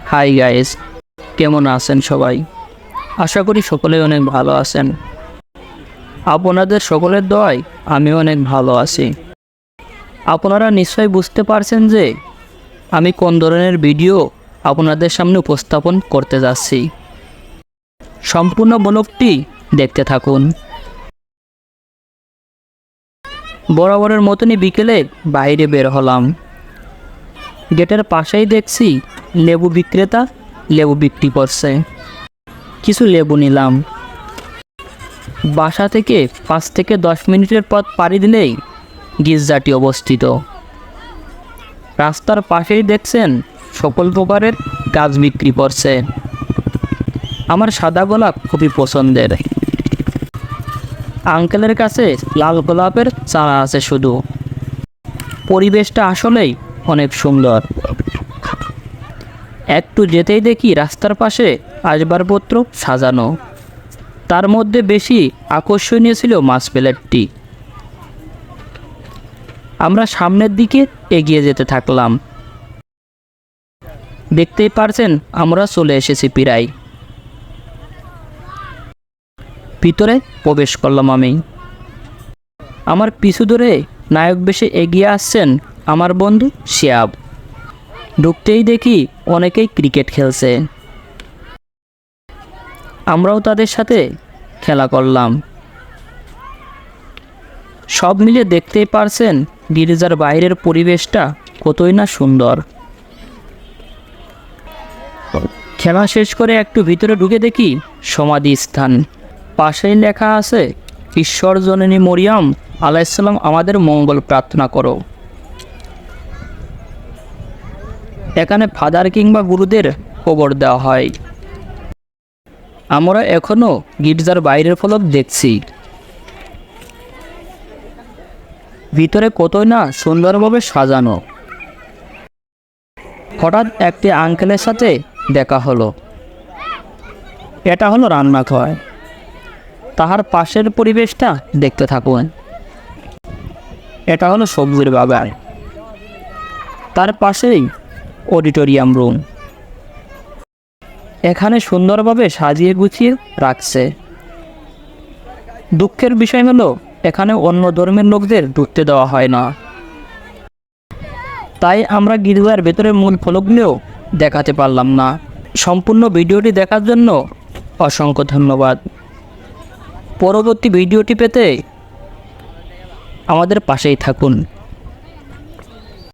Hi guys, কেমন আছেন সবাই? আশা করি সকলেই অনেক ভালো আছেন। আপনাদের সকলের দোয়ায় আমি অনেক ভালো আছি। আপনারা নিশ্চয়ই বুঝতে পারছেন যে আমি কোন ধরনের ভিডিও আপনাদের সামনে উপস্থাপন করতে যাচ্ছি। সম্পূর্ণ ব্লগটি দেখতে থাকুন। বরাবরের মতনই বিকেলে বাইরে বের হলাম। গেটের পাশেই দেখছি লেবু বিক্রেতা লেবু বিক্রি করছে। কিছু লেবু নিলাম। বাসা থেকে 5 থেকে 10 মিনিটের পথ পাড়ি দিলেই গির্জাটি অবস্থিত। রাস্তার পাশেই দেখছেন সকল প্রকারের গাছ বিক্রি করছে। আমার সাদা গোলাপ খুবই পছন্দের। আঙ্কেলের কাছে লাল গোলাপের চারা আছে শুধু। পরিবেশটা আসলেই অনেক সুন্দর। একটু যেতেই দেখি রাস্তার পাশে আসবাবপত্র সাজানো। তার মধ্যে বেশি আকর্ষণীয় ছিল মাছ প্লেটটি। আমরা সামনের দিকে এগিয়ে যেতে থাকলাম। দেখতেই পারছেন আমরা চলে এসেছি প্রায়। ভিতরে প্রবেশ করলাম আমি। আমার পিছু ধরে নায়ক বেশে এগিয়ে আসছেন আমার বন্ধু শিয়াব। ঢুকতেই দেখি অনেকেই ক্রিকেট খেলছে। আমরাও তাদের সাথে খেলা করলাম। সব মিলে দেখতেই পারছেন গির্জার বাইরের পরিবেশটা কতই না সুন্দর। খেলা শেষ করে একটু ভিতরে ঢুকে দেখি সমাধি স্থান। পাশেই লেখা আছে, ঈশ্বর জননী মরিয়ম আলাইহিসসালাম আমাদের মঙ্গল প্রার্থনা করো। এখানে ফাদার কিংবা গুরুদের কবর দেওয়া হয়। আমরা এখনো গির্জার বাইরের ফলক দেখছি। ভিতরে কতই না সুন্দরভাবে সাজানো। হঠাৎ একটি আঙ্কেলের সাথে দেখা হলো। এটা হলো রান্নাঘর। তাহার পাশের পরিবেশটা দেখতে থাকুন। এটা হলো সবজির বাগান। তার পাশেই অডিটোরিয়াম রুম। এখানে সুন্দরভাবে সাজিয়ে গুছিয়ে রাখছে। দুঃখের বিষয় হলো এখানে অন্য ধর্মের লোকদের ঢুকতে দেওয়া হয় না। তাই আমরা গির্জার ভেতরের মূল ফলকগুলো দেখাতে পারলাম না। সম্পূর্ণ ভিডিওটি দেখার জন্য অসংখ্য ধন্যবাদ। পরবর্তী ভিডিওটি পেতে আমাদের পাশেই থাকুন।